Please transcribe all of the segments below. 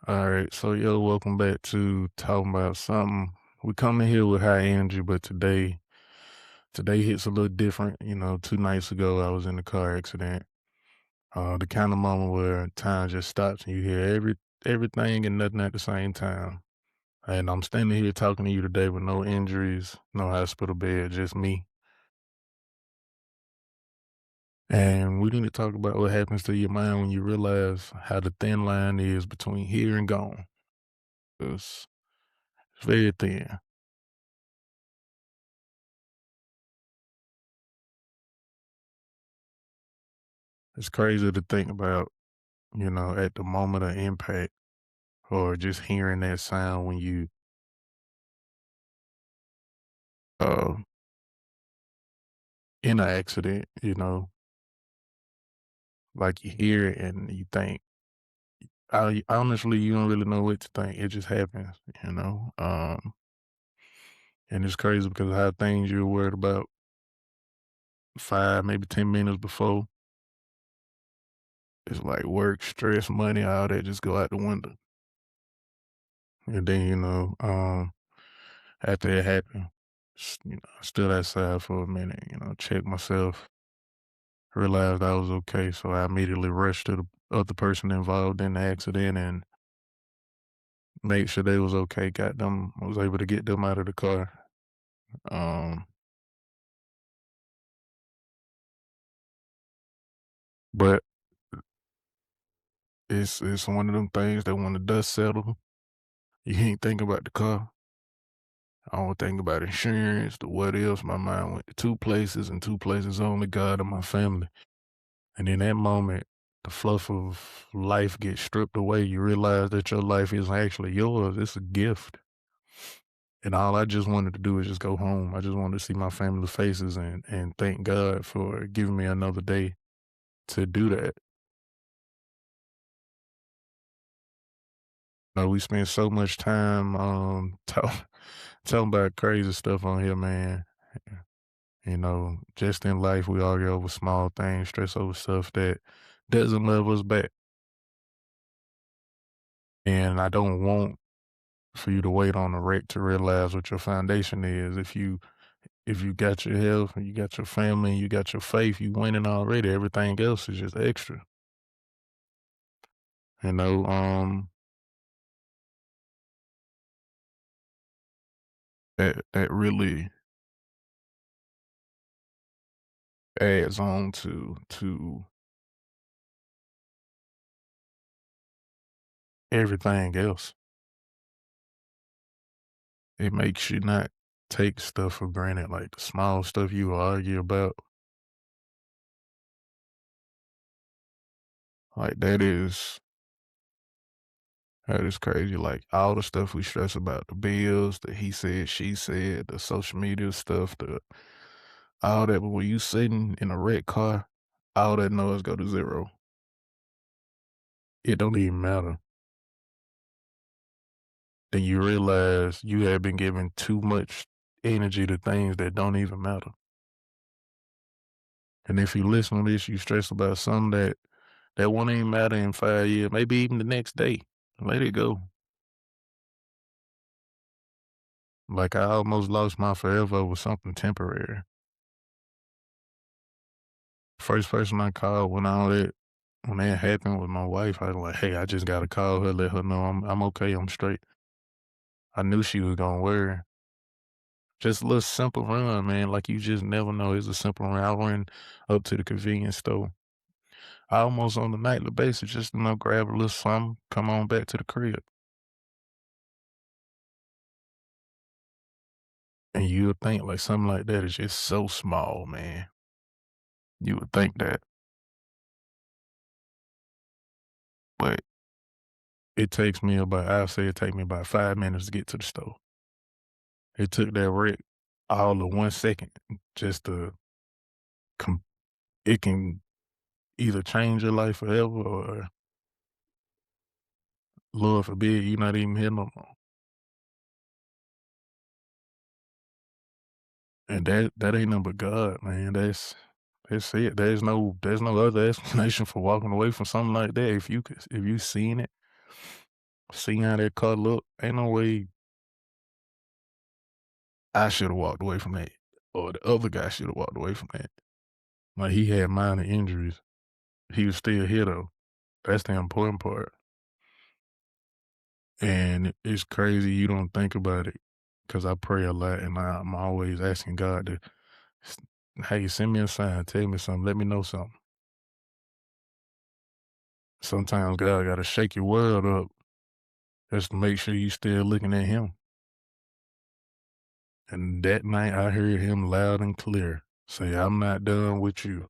All right, so welcome back to talking about something. We come in here with high energy, but today hits a little different. 2 nights ago I was in a car accident. The kind of moment where time just stops and you hear everything and nothing at the same time. And I'm standing here talking to you today with no injuries, no hospital bed, just me. And we need to talk about what happens to your mind when you realize how the thin line is between here and gone. It's very thin. It's crazy to think about, at the moment of impact or just hearing that sound when you uh in an accident, like you hear it and you think honestly you don't really know what to think. It just happens, you know. And it's crazy because how things you're worried about 5, maybe 10 minutes before, it's like work, stress, money, all that just go out the window. And then, after it happened, I stood outside for a minute, check myself, realized I was okay, so I immediately rushed to the other person involved in the accident and made sure they was okay, got them was able to get them out of the car. Um, but it's one of them things that when the dust settle, you ain't think about the car. I don't think about insurance, the what ifs. My mind went to 2 places and 2 places only, God and my family. And in that moment, the fluff of life gets stripped away. You realize that your life isn't actually yours, it's a gift. And all I just wanted to do is just go home. I just wanted to see my family faces and thank God for giving me another day to do that. We spend so much time talking about crazy stuff on here, man. Just in life we argue over small things, stress over stuff that doesn't love us back. And I don't want for you to wait on the wreck to realize what your foundation is. If you got your health and you got your family and you got your faith, you winning already. Everything else is just extra. You know, that really adds on to everything else. It makes you not take stuff for granted, like the small stuff you argue about. Like that is crazy. Like all the stuff we stress about, the bills, the he said, she said, the social media stuff, the all that. But when you sitting in a red car, all that noise go to zero. It don't even matter. Then you realize you have been giving too much energy to things that don't even matter. And if you listen to this, you stress about something that won't even matter in 5 years, maybe even the next day. Let it go. Like I almost lost my forever over something temporary. First person I called when that happened with my wife, I was like, "Hey, I just gotta call her, let her know I'm okay, I'm straight." I knew she was gonna worry. Just a little simple run, man. Like you just never know. It's a simple run. I ran up to the convenience store. Almost on a nightly basis, just grab a little something, come on back to the crib. And you would think like something like that is just so small, man. You would think that, but I'll say it take me about 5 minutes to get to the store. It took that wreck all of 1 second just to com- it can either change your life forever or Lord forbid you're not even here no more. And that ain't nothing but God, man. That's it. There's no other explanation for walking away from something like that. If you seen it, Seeing how that car look, ain't no way I should have walked away from that, or the other guy should have walked away from that. Like, he had minor injuries. He was still here though. That's the important part. And it's crazy you don't think about it, cause I pray a lot and I'm always asking God to, s "Hey, send me a sign, tell me something, let me know something." Sometimes God gotta shake your world up just to make sure you still looking at Him. And that night I heard Him loud and clear say, "I'm not done with you."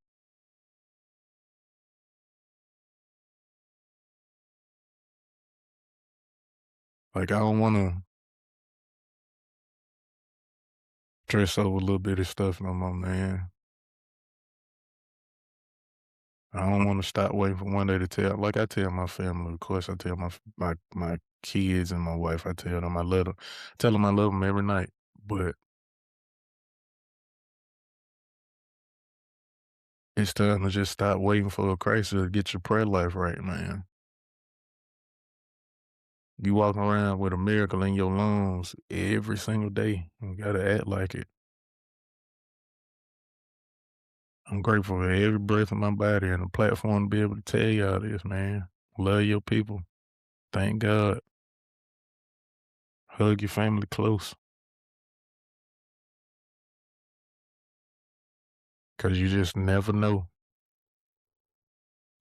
Like, I don't wanna stress over a little bit of stuff no more, man. I don't wanna stop waiting for one day to tell, like I tell my family, of course, I tell my kids and my wife, I tell them I love them, tell them I love them every night, but it's time to just stop waiting for a crisis to get your prayer life right, man. You walking around with a miracle in your lungs every single day. You gotta act like it. I'm grateful for every breath in my body and the platform to be able to tell y'all this, man. Love your people. Thank God. Hug your family close. Cause you just never know.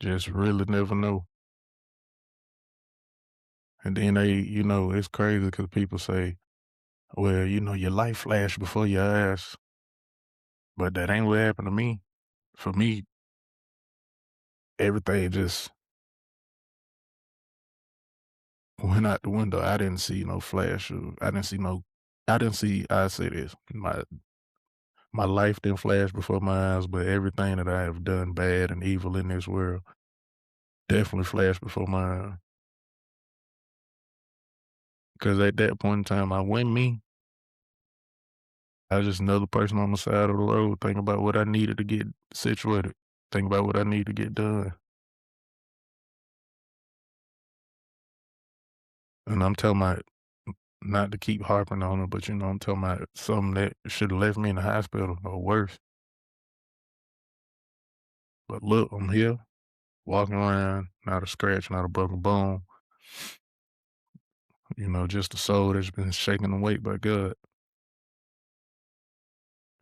Just really never know. And then it's crazy because people say, well, your life flashed before your eyes, but that ain't what happened to me. For me, everything just went out the window. I didn't see no flash. I didn't see, I say this, my life didn't flash before my eyes, but everything that I have done bad and evil in this world definitely flashed before my eyes. Because at that point in time, I wasn't me. I was just another person on the side of the road thinking about what I needed to get situated, thinking about what I need to get done. And I'm telling my not to keep harping on it, but I'm talking about something that should have left me in the hospital or worse. But look, I'm here, walking around, not a scratch, not a broken bone. Just a soul that's been shaken awake by God.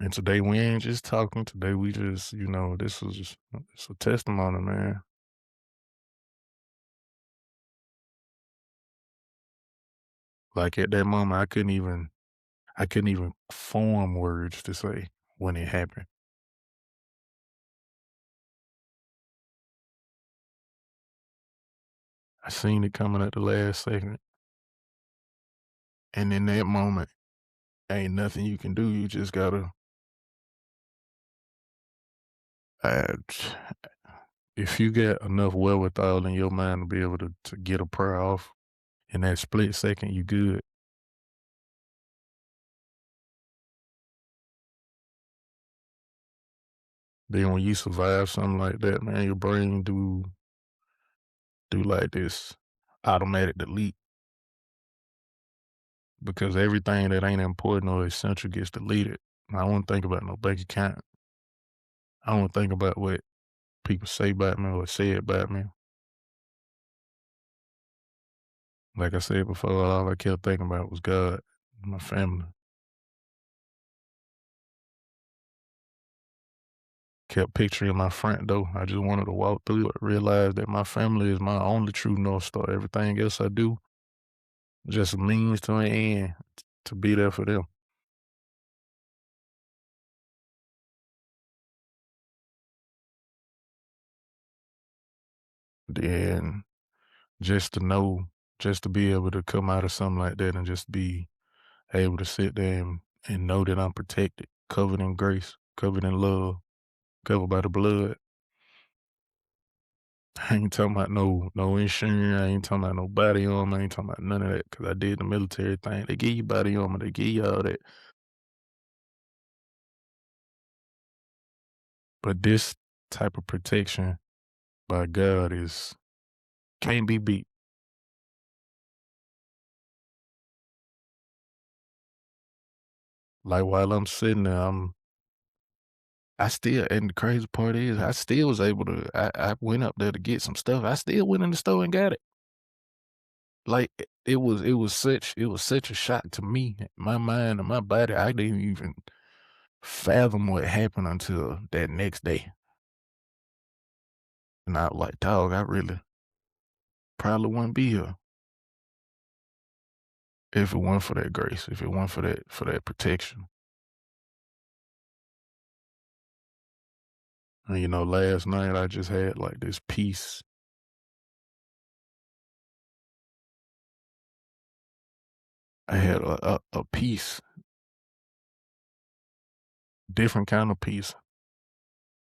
And today we ain't just talking. Today we just, this is just, it's a testimony, man. Like at that moment, I couldn't even form words to say when it happened. I seen it coming at the last second, and in that moment, ain't nothing you can do. You just gotta, uh, if you get enough wherewithal in your mind to be able to get a prayer off in that split second, you good. Then when you survive something like that, man, your brain do like this automatic delete because everything that ain't important or essential gets deleted. I don't think about no bank account. I don't think about what people say about me or say about me. Like I said before, all I kept thinking about was God, my family. Kept picturing my front door. I just wanted to walk through it, realize that my family is my only true North Star. Everything else I do just a means to an end to be there for them. Then just to know, just to be able to come out of something like that and just be able to sit there and know that I'm protected, covered in grace, covered in love, covered by the blood. I ain't talking about no insurance. I ain't talking about no body armor. I ain't talking about none of that because I did the military thing. They give you body armor. They give you all that. But this type of protection by God is can't be beat. Like, while I'm sitting there, I still and the crazy part is I still was able to I went up there to get some stuff. I still went in the store and got it. Like, it was such a shock to me, my mind and my body. I didn't even fathom what happened until that next day. And I was like, "Dog, I really probably wouldn't be here if it weren't for that grace, if it weren't for that protection." And, last night I just had, like, this peace. I had a peace, different kind of peace.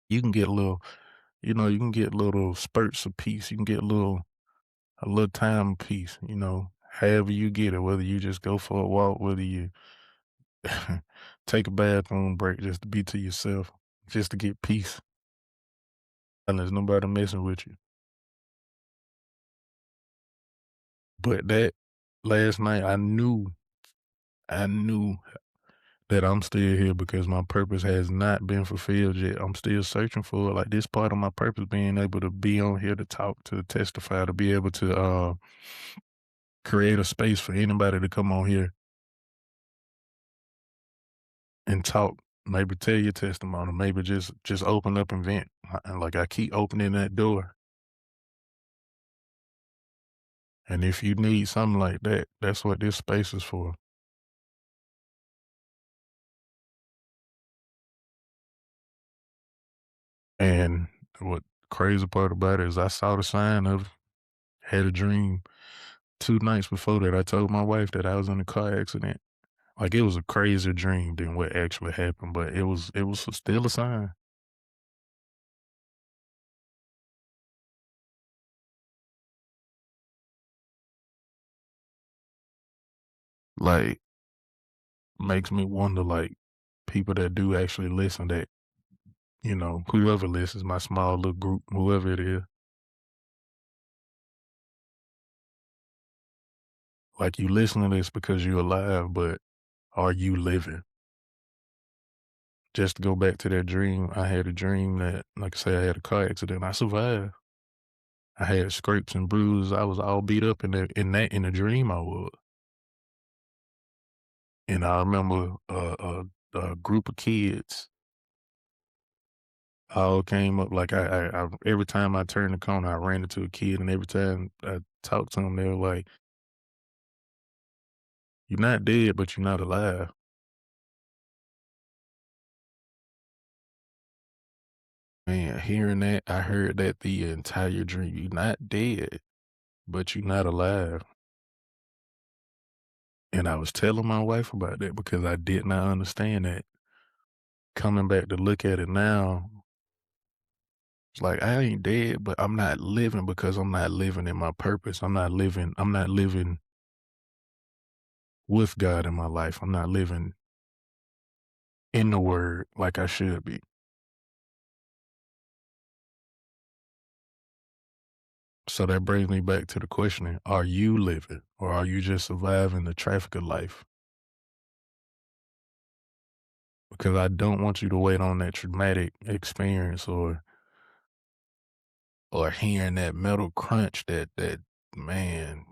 You can get a little you can get little spurts of peace. You can get a little time of peace, however you get it, whether you just go for a walk, whether you take a bathroom break just to be to yourself, just to get peace, and there's nobody messing with you. But that last night, I knew that I'm still here because my purpose has not been fulfilled yet. I'm still searching for it. Like, this part of my purpose, being able to be on here to talk, to testify, to be able to create a space for anybody to come on here and talk. Maybe tell your testimony. Maybe just open up and vent. Like, I keep opening that door. And if you need something like that, that's what this space is for. And what crazy part about it is I saw the sign of it, had a dream 2 nights before that. I told my wife that I was in a car accident. Like, it was a crazier dream than what actually happened, but it was still a sign. Like, makes me wonder, like, people that do actually listen, that, whoever listens, my small little group, whoever it is, like, you listen to this because you're alive, but are you living? Just to go back to that dream, I had a dream that, like I say, I had a car accident. I survived. I had scrapes and bruises. I was all beat up in the dream I was. And I remember a group of kids all came up. Like, every time I turned the corner, I ran into a kid, and every time I talked to them, they were like, "You're not dead, but you're not alive." Man, hearing that, I heard that the entire dream. You're not dead, but you're not alive. And I was telling my wife about that because I did not understand that. Coming back to look at it now, it's like I ain't dead, but I'm not living because I'm not living in my purpose. I'm not living with God in my life. I'm not living in the word like I should be. So that brings me back to the question: are you living, or are you just surviving the traffic of life? Because I don't want you to wait on that traumatic experience, or hearing that metal crunch, that man,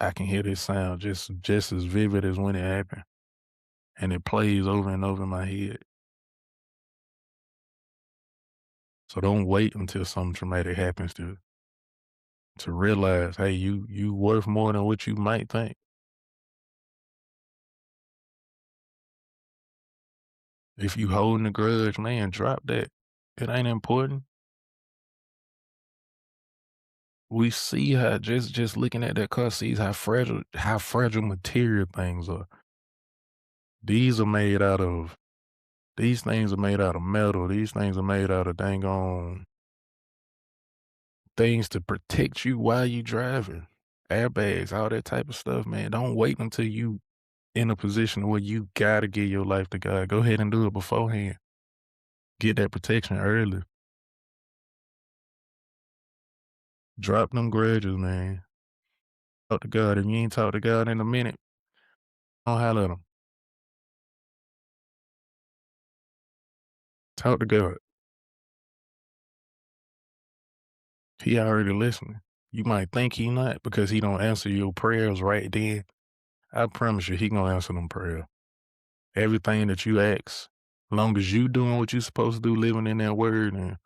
I can hear this sound just as vivid as when it happened, and it plays over and over in my head. So don't wait until something traumatic happens to realize, hey, you worth more than what you might think. If you holding a grudge, man, drop that. It ain't important. We see how, just looking at that car, sees how fragile material things are. These are made out of these things are made out of metal. These things are made out of dang on things to protect you while you driving. Airbags, all that type of stuff, man. Don't wait until you in a position where you gotta give your life to God. Go ahead and do it beforehand. Get that protection early. Drop them grudges, man. Talk to God. If you ain't talked to God in a minute, don't holler at him. Talk to God. He already listening. You might think he not because he don't answer your prayers right then. I promise you, he gonna answer them prayers. Everything that you ask, long as you doing what you supposed to do, living in that word and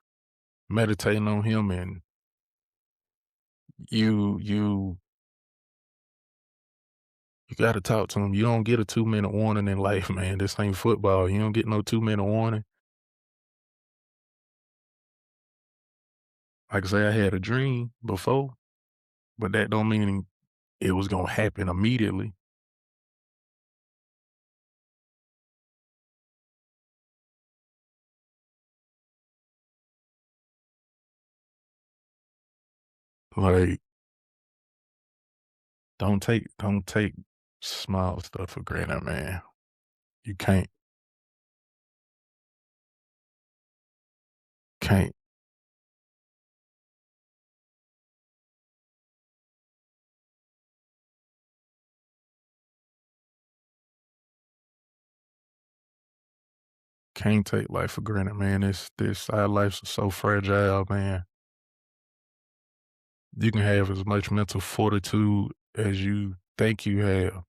meditating on him, and you you gotta talk to him. You don't get a 2-minute warning in life, man. This ain't football. You don't get no 2-minute warning. Like I say, I had a dream before, but that don't mean it was gonna happen immediately. Like, don't take small stuff for granted, man. You can't can't take life for granted, man. This our lives are so fragile, man. You can have as much mental fortitude as you think you have.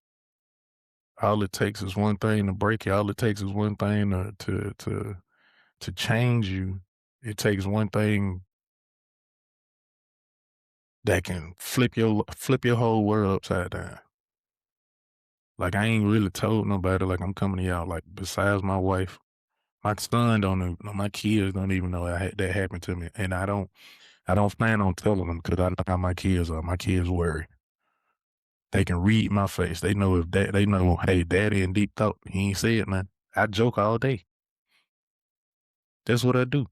All it takes is one thing to break you. All it takes is one thing to change you. It takes one thing that can flip your whole world upside down. Like, I ain't really told nobody, like, I'm coming to y'all, like, besides my wife. My son don't even know, my kids don't even know that happened to me, and I don't plan on telling them because I know how my kids are. My kids worry. They can read my face. They know if that they know, hey, daddy in deep thought. He ain't said nothing. I joke all day. That's what I do.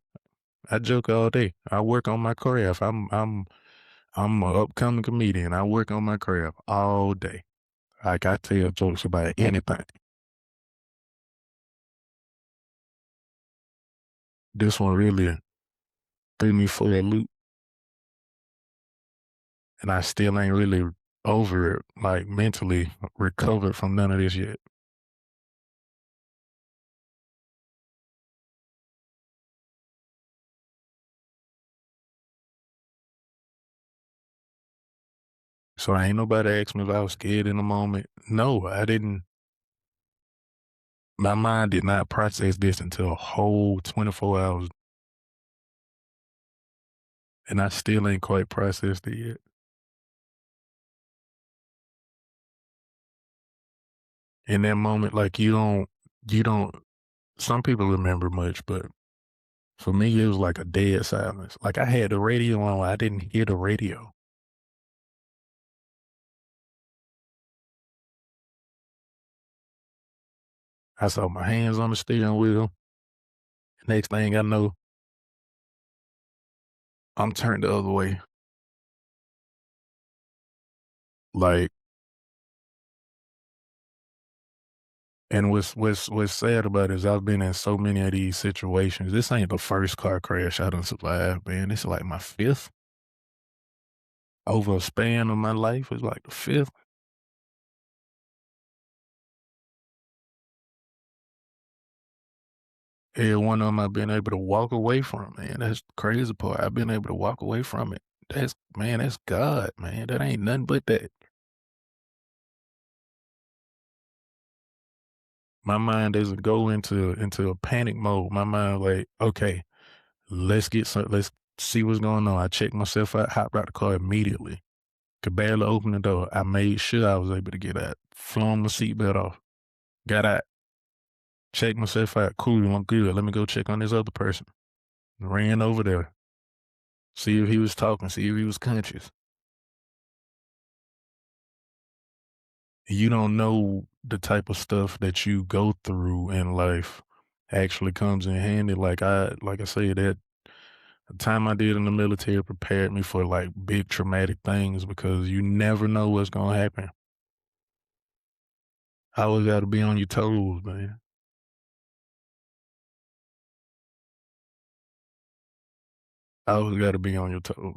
I joke all day. I work on my craft. I'm an upcoming comedian. I work on my craft all day. Like, I tell jokes about anything. This one really threw me for a loop, and I still ain't really over it, like, mentally recovered from none of this yet. So ain't nobody asked me if I was scared in the moment. No, I didn't. My mind did not process this until a whole 24 hours, and I still ain't quite processed it yet. In that moment, like, you don't, some people remember much, but for me, it was like a dead silence. Like, I had the radio on, I didn't hear the radio. I saw my hands on the steering wheel. Next thing I know, I'm turned the other way. Like, and what's sad about it is I've been in so many of these situations. This ain't the first car crash I done survived, man. It's like my fifth over a span of my life. It's like the fifth. Every one of them I've been able to walk away from, man. That's the crazy part. I've been able to walk away from it. That's God, man. That ain't nothing but that. My mind doesn't go into a panic mode. My mind like, okay, let's see what's going on. I checked myself out, hopped out the car immediately. Could barely open the door. I made sure I was able to get out. Flung my seatbelt off. Got out. Checked myself out. Cool, I'm good. Let me go check on this other person. Ran over there. See if he was talking. See if he was conscious. You don't know the type of stuff that you go through in life actually comes in handy. Like I said, that the time I did in the military prepared me for like big traumatic things because you never know what's gonna happen. Always gotta be on your toes, man. Always gotta be on your toes.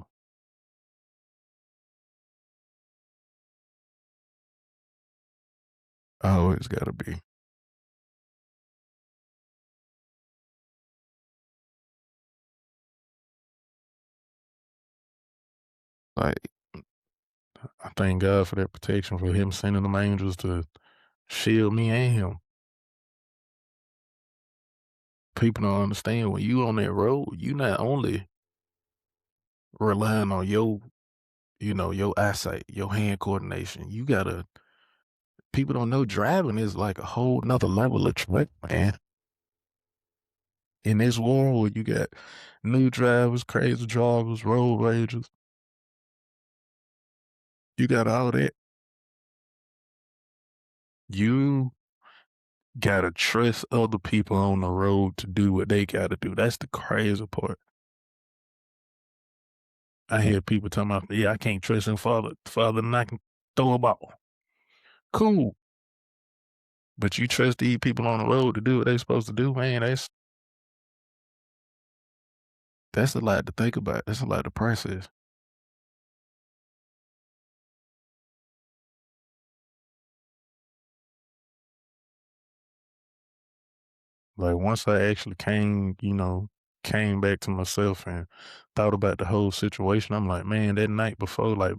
Always gotta be. Like, I thank God for that protection, for him sending them angels to shield me and him. People don't understand when you on that road, you not only relying on your eyesight, your hand coordination. You gotta people don't know driving is like a whole nother level of track, man. In this world where you got new drivers, crazy drivers, road ragers, you got all that. You gotta trust other people on the road to do what they gotta do. That's the crazy part. I hear people talking about, yeah, I can't trust him father than I can throw a ball. Cool. But you trust these people on the road to do what they supposed to do, man, that's a lot to think about. That's a lot to process. Like once I actually came back to myself and thought about the whole situation, I'm like, man, that night before, like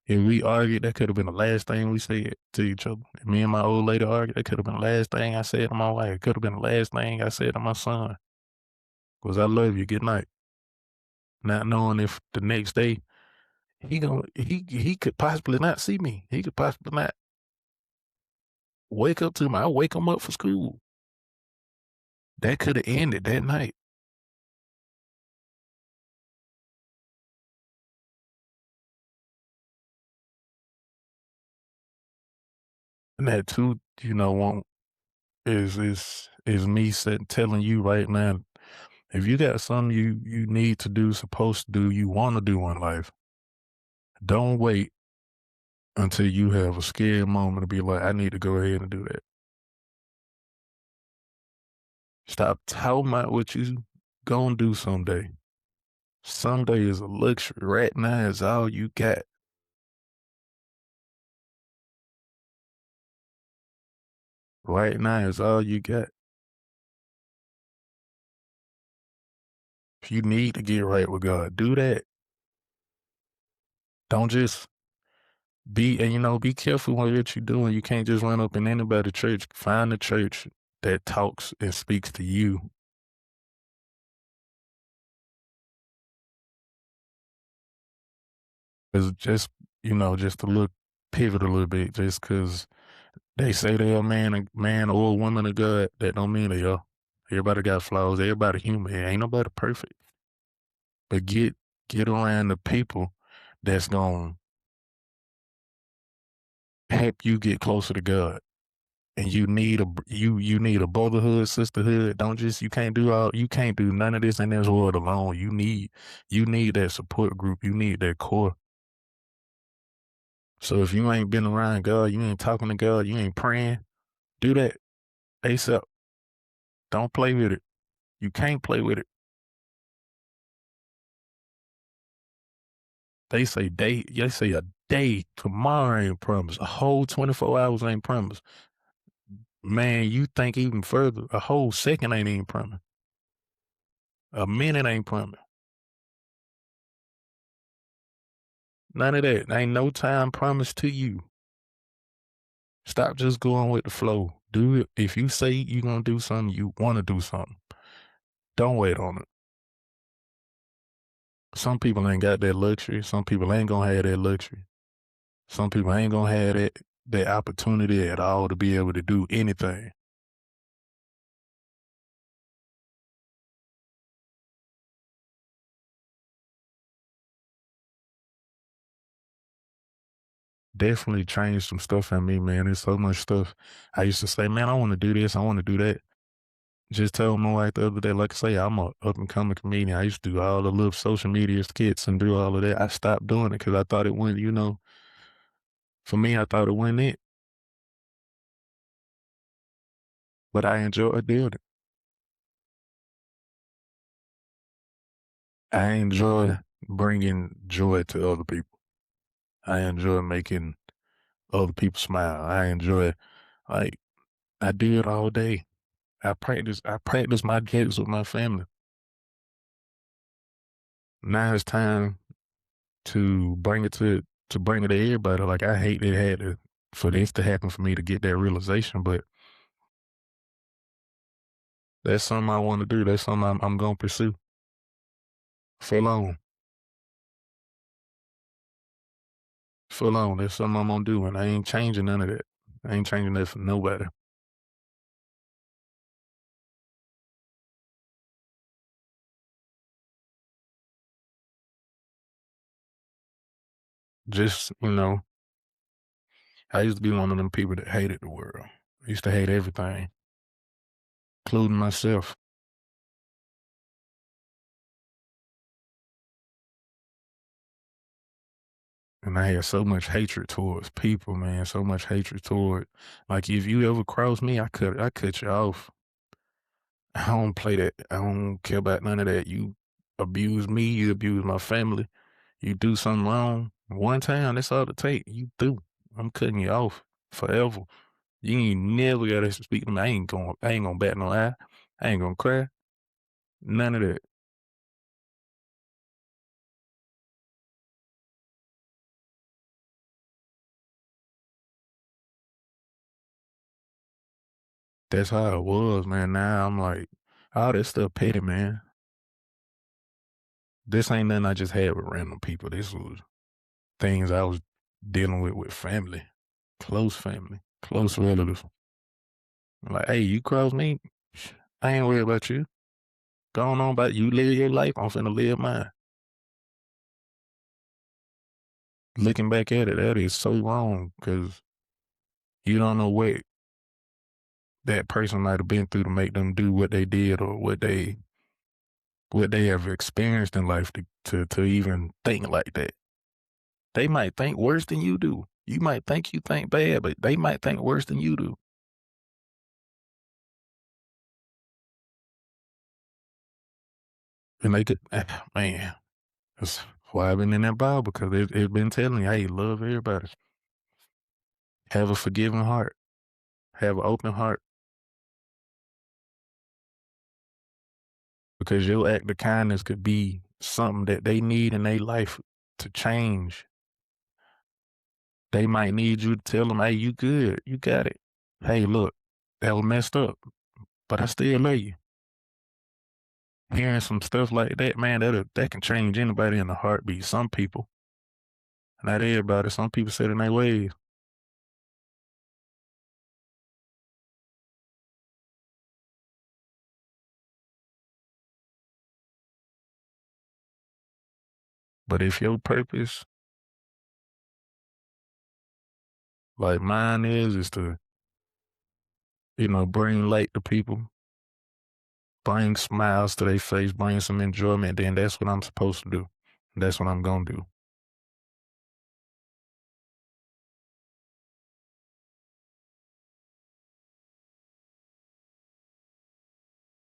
if we argued, that could have been the last thing we said to each other. If me and my old lady argued, that could have been the last thing I said to my wife. It could have been the last thing I said to my son. Was I love you, good night. Not knowing if the next day he could possibly not see me. He could possibly not wake up to me. I wake him up for school. That could have ended that night. And that too, won't is me telling you right now, if you got something you need to do, supposed to do, you want to do in life, don't wait until you have a scared moment to be like, I need to go ahead and do that. Stop talking about what you gonna do someday. Someday is a luxury. Right now is all you got. Right now is all you got. If you need to get right with God, do that. Don't just be careful what you're doing. You can't just run up in anybody's church. Find a church that talks and speaks to you. It's just to look pivot a little bit, just because they say they're a man or a woman of God, that don't mean they are. Everybody got flaws. Everybody human. Ain't nobody perfect. But get around the people that's gonna help you get closer to God. And you need a brotherhood, sisterhood. Don't just you can't do none of this in this world alone. You need that support group. You need that core. So if you ain't been around God, you ain't talking to God, you ain't praying, do that ASAP. Don't play with it. You can't play with it. They say a day, tomorrow ain't promised. A whole 24 hours ain't promised. Man, you think even further, a whole second ain't even promised. A minute ain't promised. None of that. Ain't no time promised to you. Stop just going with the flow. Do it. If you say you're gonna do something, you wanna do something. Don't wait on it. Some people ain't got that luxury. Some people ain't gonna have that luxury. Some people ain't gonna have that opportunity at all to be able to do anything. Definitely changed some stuff in me, man. There's so much stuff. I used to say, man, I want to do this, I want to do that. Just told my wife the other day, like I say, I'm a up and coming comedian. I used to do all the little social media skits and do all of that. I stopped doing it because I thought it went, for me, I thought it went it, but I enjoy doing it. I enjoy bringing joy to other people. I enjoy making other people smile. I enjoy, like, I do it all day. I practice my jokes with my family. Now it's time. to bring it to everybody. Like I hate that it had to for this to happen for me to get that realization, but that's something I want to do. That's something I'm gonna pursue. Full on, full on. That's something I'm gonna do, and I ain't changing none of that. I ain't changing that for nobody. Just I used to be one of them people that hated the world. I used to hate everything, including myself. And I had so much hatred towards people, man. So much hatred toward, like, if you ever cross me, I cut you off. I don't play that. I don't care about none of that. You abuse me, you abuse my family. You do something wrong one time, that's all it take. You do. I'm cutting you off forever. You ain't never gotta speak to me. I ain't gonna bat no eye. I ain't gonna cry. None of that. That's how it was, man. Now I'm like, all that stuff petty, man. This ain't nothing I just had with random people. This was things I was dealing with family, close relatives. Like, hey, you cross me, I ain't worried about you. Going on about you live your life, I'm finna live mine. Looking back at it, that is so wrong because you don't know what that person might have been through to make them do what they did or what they have experienced in life to even think like that. They might think worse than you do. You might think you think bad, but they might think worse than you do. And they could, man, that's why I've been in that Bible because it's been telling you, hey, love everybody. Have a forgiving heart. Have an open heart because your act of kindness could be something that they need in their life to change. They might need you to tell them, hey, you good. You got it. Hey, look, that was messed up, but I still love you. Hearing some stuff like that, man, that can change anybody in a heartbeat. Some people, not everybody, some people set in their ways. But if your purpose, like mine is to, bring light to people, bring smiles to their face, bring some enjoyment, then that's what I'm supposed to do. That's what I'm gonna do.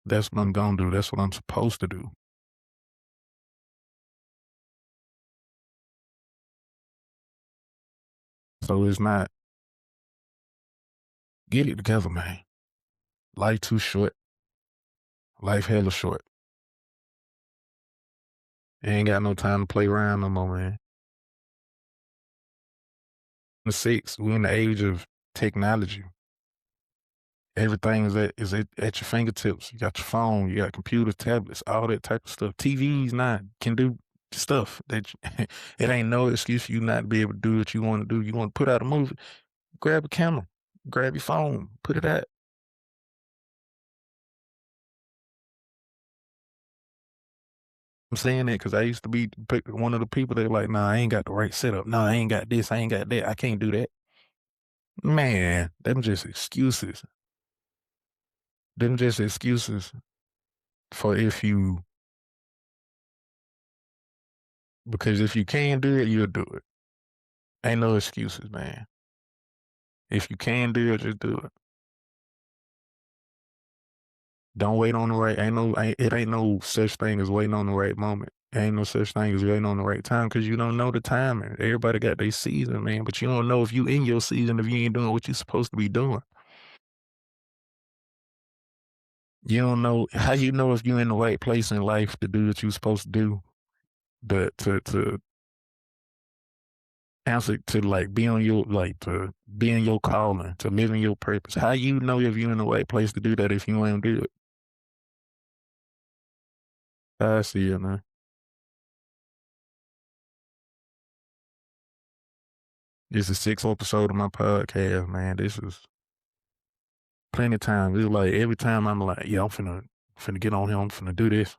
That's what I'm gonna do. That's what I'm supposed to do. So it's not get it together, man. Life too short. Life hella short. You ain't got no time to play around no more, man. We in the age of technology. Everything is at your fingertips. You got your phone, you got computers, tablets, all that type of stuff. TVs now can do stuff it ain't no excuse for you not to be able to do what you want to do. You want to put out a movie, grab a camera, grab your phone, put it out. I'm saying that because I used to be one of the people that like, nah, I ain't got the right setup. Nah, I ain't got this. I ain't got that. I can't do that. Man, them just excuses. Them just excuses for if you because if you can do it, you'll do it. Ain't no excuses, man. If you can do it, just do it. Don't wait on the right. It ain't no such thing as waiting on the right moment. Ain't no such thing as waiting on the right time because you don't know the timing. Everybody got their season, man, but you don't know if you in your season if you ain't doing what you're supposed to be doing. You don't know how you know if you're in the right place in life to do what you're supposed to do. To answer to like be on your like to be in your calling, to live in your purpose. How you know if you're in the right place to do that if you ain't do it? I see it, man. This is the sixth episode of my podcast, man. This is plenty of times. It's like every time I'm like, yeah, I'm finna get on here, I'm finna do this.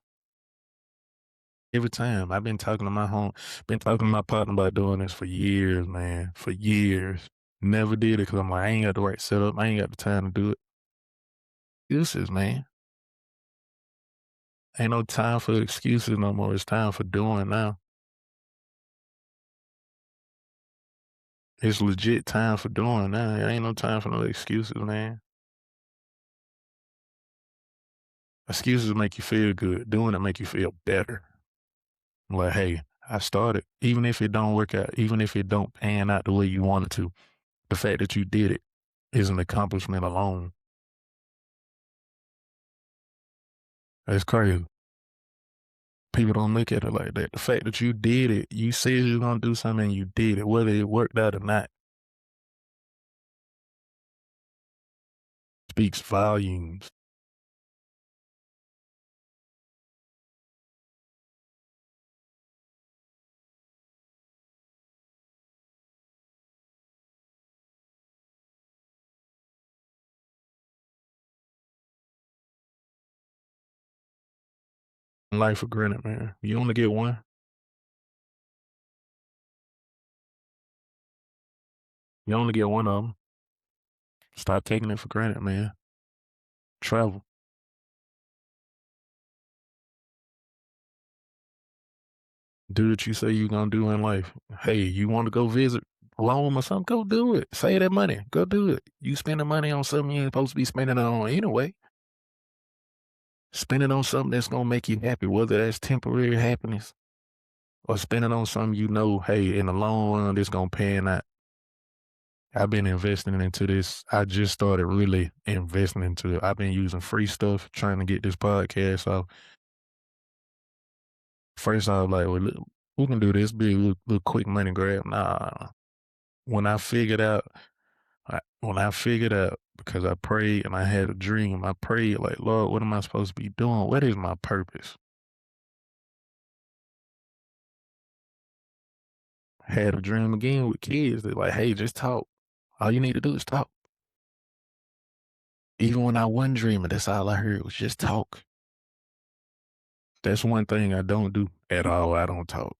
Every time. Been talking to my partner about doing this for years, man. For years. Never did it because I'm like, I ain't got the right setup. I ain't got the time to do it. Excuses, man. Ain't no time for excuses no more. It's time for doing now. It's legit time for doing now. There ain't no time for no excuses, man. Excuses make you feel good. Doing it make you feel better. Like, hey, I started. Even if it don't work out, even if it don't pan out the way you wanted to, the fact that you did it is an accomplishment alone. That's crazy. People don't look at it like that. The fact that you did it, you said you're gonna do something and you did it, whether it worked out or not, speaks volumes. Life for granted, man. You only get one. You only get one of them. Stop taking it for granted, man. Travel. Do what you say you're gonna do in life. Hey, you want to go visit Rome or something? Go do it. Save that money. Go do it. You spending money on something you ain't supposed to be spending it on anyway. Spend it on something that's gonna make you happy, whether that's temporary happiness or spend it on something you know, hey, in the long run, this gonna pan out. I've been investing into this. I just started really investing into it. I've been using free stuff trying to get this podcast off. First, I was like, well, look, who can do this? Be a little quick money grab. Nah. When I figured out, when I figured out, because I prayed and I had a dream, I prayed like, Lord, what am I supposed to be doing? What is my purpose? Had a dream again with kids. They're like, hey, just talk. All you need to do is talk. Even when I wasn't dreaming, that's all I heard was just talk. That's one thing I don't do at all. I don't talk.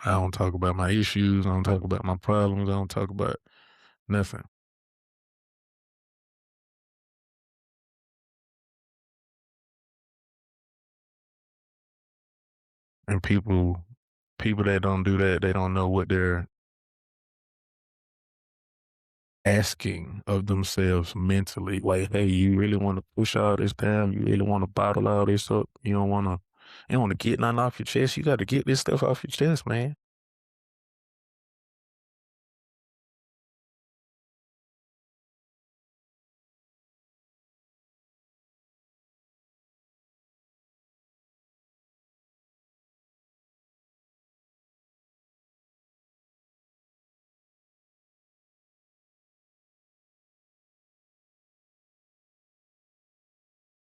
I don't talk about my issues. I don't talk about my problems. I don't talk about nothing. And people that don't do that, they don't know what they're asking of themselves mentally. Like, hey, you really want to push all this down? You really want to bottle all this up? You don't want to get nothing off your chest. You got to get this stuff off your chest, man.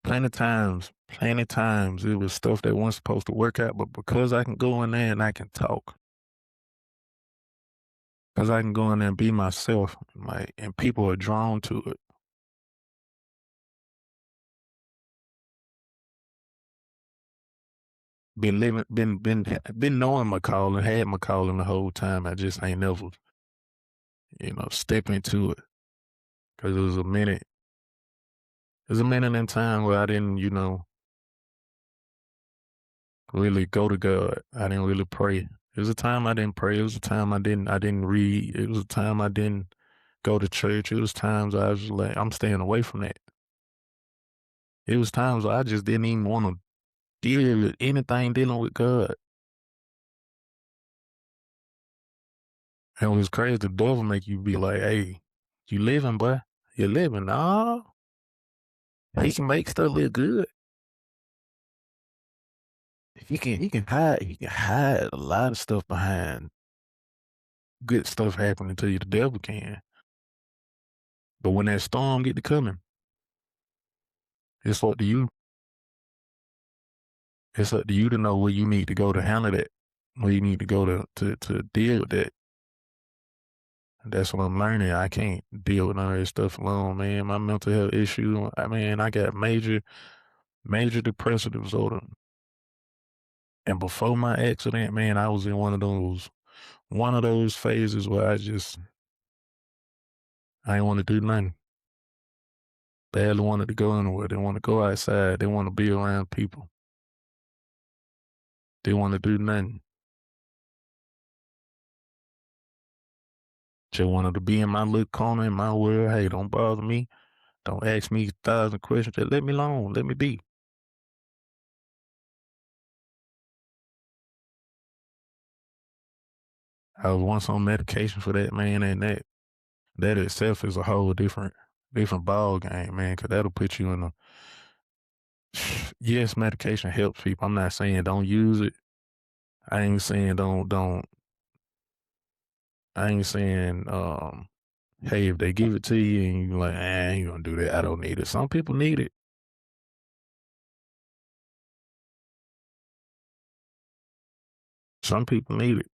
Plenty of times it was stuff that wasn't supposed to work out, but because I can go in there and I can talk, because I can go in there and be myself, like, and people are drawn to it. Been knowing my calling, had my calling the whole time. I just ain't never, step into it because it was a minute in time where I didn't, really go to God. I didn't really pray. It was a time I didn't pray. It was a time I didn't read. It was a time I didn't go to church. It was times I was like, I'm staying away from that. It was times where I just didn't even want to deal with anything dealing with God. And it was crazy. The devil make you be like, hey, you living, boy. You living. Nah, he can make stuff look good. He can hide a lot of stuff behind good stuff happening to you. The devil can. But when that storm get to coming, it's up to you. It's up to you to know where you need to go to handle that, where you need to go to deal with that. That's what I'm learning. I can't deal with none of this stuff alone, man. My mental health issue, I mean, I got major depressive disorder. And before my accident, man, I was in one of those phases where I didn't want to do nothing. Barely wanted to go anywhere. Didn't want to go outside. Didn't want to be around people. Didn't want to do nothing. Just wanted to be in my little corner in my world. Hey, don't bother me. Don't ask me 1,000 questions. Just let me alone. Let me be. I was once on medication for that, man, and that itself is a whole different ball game, man, because that'll put you in a yes, medication helps people. I'm not saying don't use it. I ain't saying don't I ain't saying hey, if they give it to you and you like, I ain't gonna do that. I don't need it. Some people need it. Some people need it.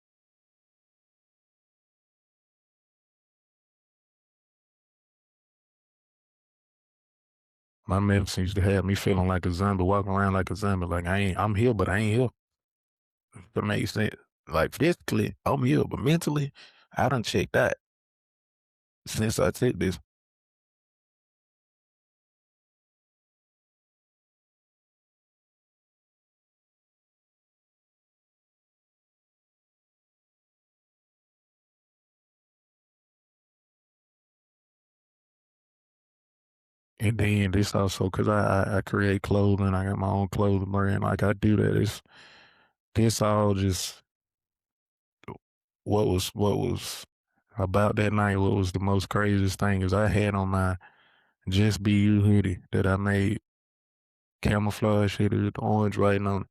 My medicine used to have me feeling like a zombie, walking around like a zombie. Like I'm here, but I ain't here. If that makes sense. Like physically, I'm here, but mentally, I done checked that since I took this. And then this also, cause I create clothing, I got my own clothing brand. Like I do that. This all just what was about that night. What was the most craziest thing is I had on my Just Be You hoodie that I made camouflage hoodie with the orange writing on it.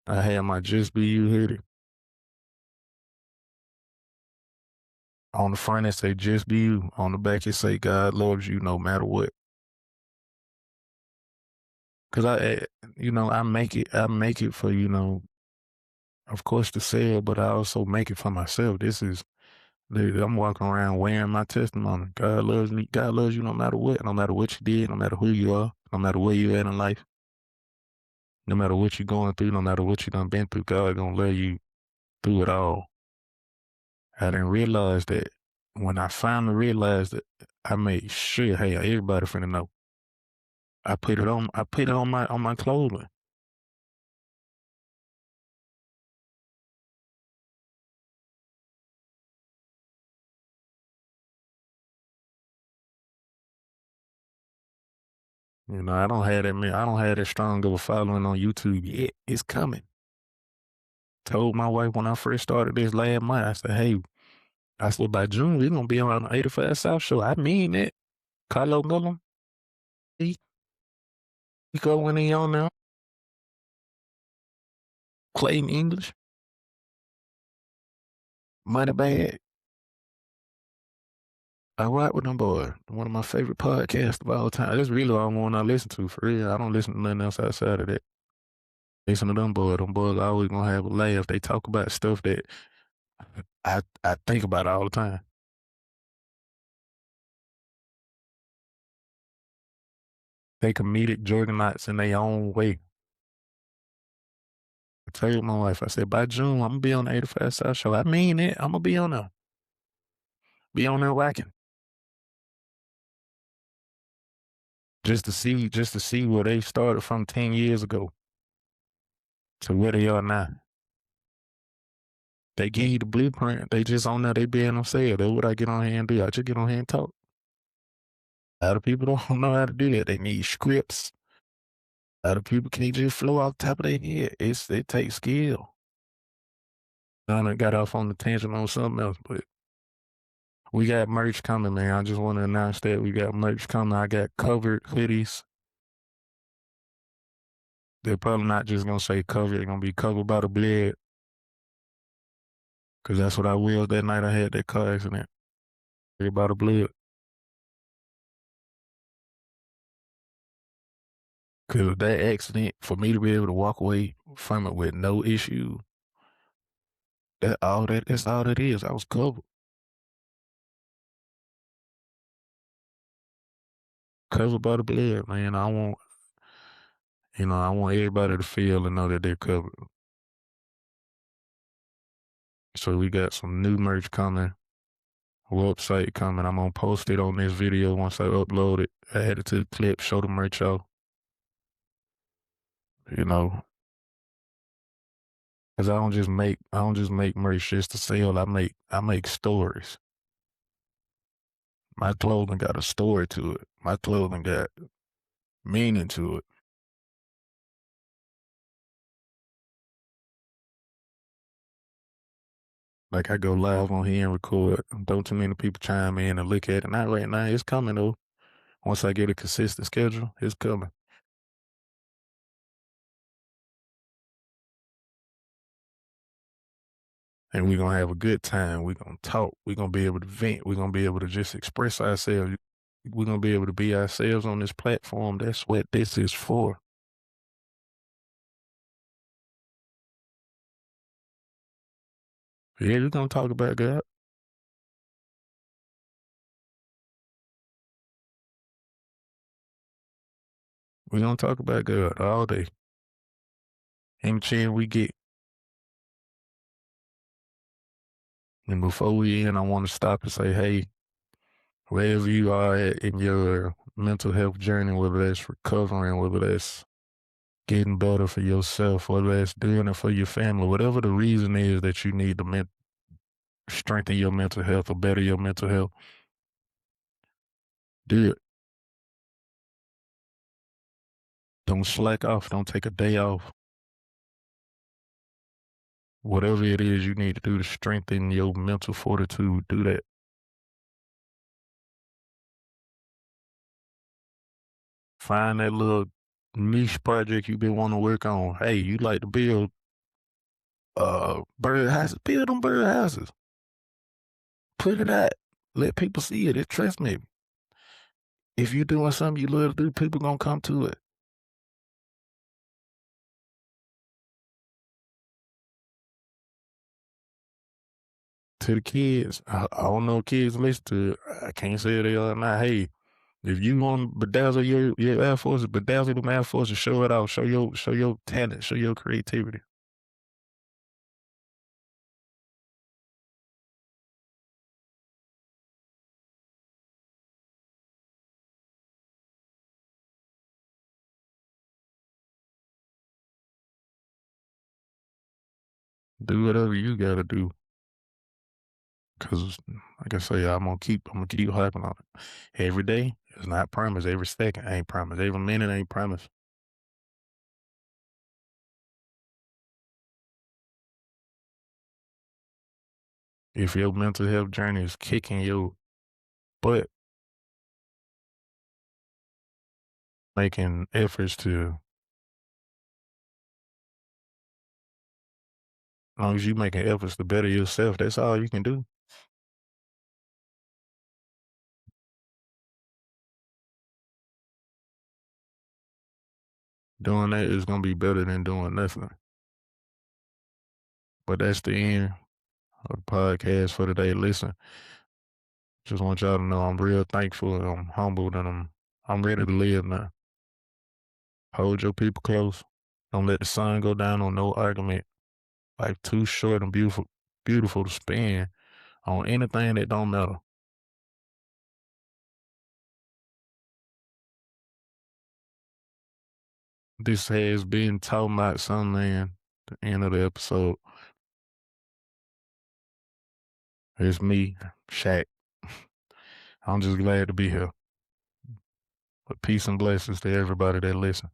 I had my Just Be You hoodie on the front. It say Just Be You. On the back it say God loves you no matter what. Cause I make it for of course to sell, but I also make it for myself. Dude, I'm walking around wearing my testimony. God loves me. God loves you no matter what, no matter what you did, no matter who you are, no matter where you at in life, no matter what you're going through, no matter what you done been through. God gonna love you through it all. I didn't realize that when I finally realized that, I made sure, hey, everybody finna know. I put it on my clothing. I don't have that strong of a following on YouTube yet. It's coming. Told my wife when I first started this last month, I said, hey, I said by June we're gonna be on the 85 South Show. I mean that. Carlo Miller, he go when he on there. Clayton English, Money Bag. I rock with them boys. One of my favorite podcasts of all time. That's really all I want to listen to for real. I don't listen to nothing else outside of that. Listen to them boys. Them boys always gonna have a laugh. They talk about stuff that I think about all the time. They comedic juggernauts in their own way. I told my wife, I said, by June, I'm gonna be on the 85 South Show. I mean it. I'm gonna be on there. Be on there whacking. Just to see where they started from 10 years ago to where they are now. They give you the blueprint. They just on there, they being themselves. That's what I get on here and do. I just get on here and talk. A lot of people don't know how to do that. They need scripts. A lot of people can't just flow off the top of their head. It takes skill. I done got off on the tangent on something else, but we got merch coming, man. I just want to announce that we got merch coming. I got covered hoodies. They're probably not just gonna say covered. They're gonna be covered by the blood. Cause that's what I was that night I had that car accident. Everybody blood. Cause that accident, for me to be able to walk away from it with no issue, that's all that is. I was covered. Covered by the blood, man. I want everybody to feel and know that they're covered. So we got some new merch coming, website coming. I'm gonna post it on this video once I upload it. Add it to the clip, show the merch off. You know, cause I don't just make merch just to sell. I make stories. My clothing got a story to it. My clothing got meaning to it. Like I go live on here and record. Don't too many people chime in and look at it. Not right now. It's coming though. Once I get a consistent schedule, it's coming. And we're gonna have a good time. We're gonna talk. We're gonna be able to vent. We're gonna be able to just express ourselves. We're gonna be able to be ourselves on this platform. That's what this is for. Yeah, we're gonna talk about God. We're gonna talk about God all day. Any chance we get. And before we end, I want to stop and say, hey, wherever you are at in your mental health journey, whether that's recovering, whether that's getting better for yourself, whether that's doing it for your family, whatever the reason is that you need to strengthen your mental health or better your mental health, do it. Don't slack off. Don't take a day off. Whatever it is you need to do to strengthen your mental fortitude, do that. Find that little niche project you've been wanting to work on. Hey, you like to build bird houses, build them bird houses. Put it out. Let people see it. Trust me. If you're doing something you love to do, people gonna come to it. To the kids, I don't know if kids listen to it. I can't say they are not. Hey, if you want to bedazzle your Air Forces, bedazzle them Air Forces, show it off, show your talent, show your creativity. Do whatever you gotta do. Cause like I say, I'm gonna keep hyping on it. Every day is not promised. Every second ain't promised. Every minute ain't promised. If your mental health journey is kicking your butt, making efforts to, as long as you making efforts to better yourself, that's all you can do. Doing that is gonna be better than doing nothing. But that's the end of the podcast for today. Listen, just want y'all to know I'm real thankful and I'm humbled and I'm ready to live now. Hold your people close. Don't let the sun go down on no argument. Life too short and beautiful to spend on anything that don't matter. This has been Talking About Sunland, the end of the episode. It's me, Shaq. I'm just glad to be here. But peace and blessings to everybody that listen.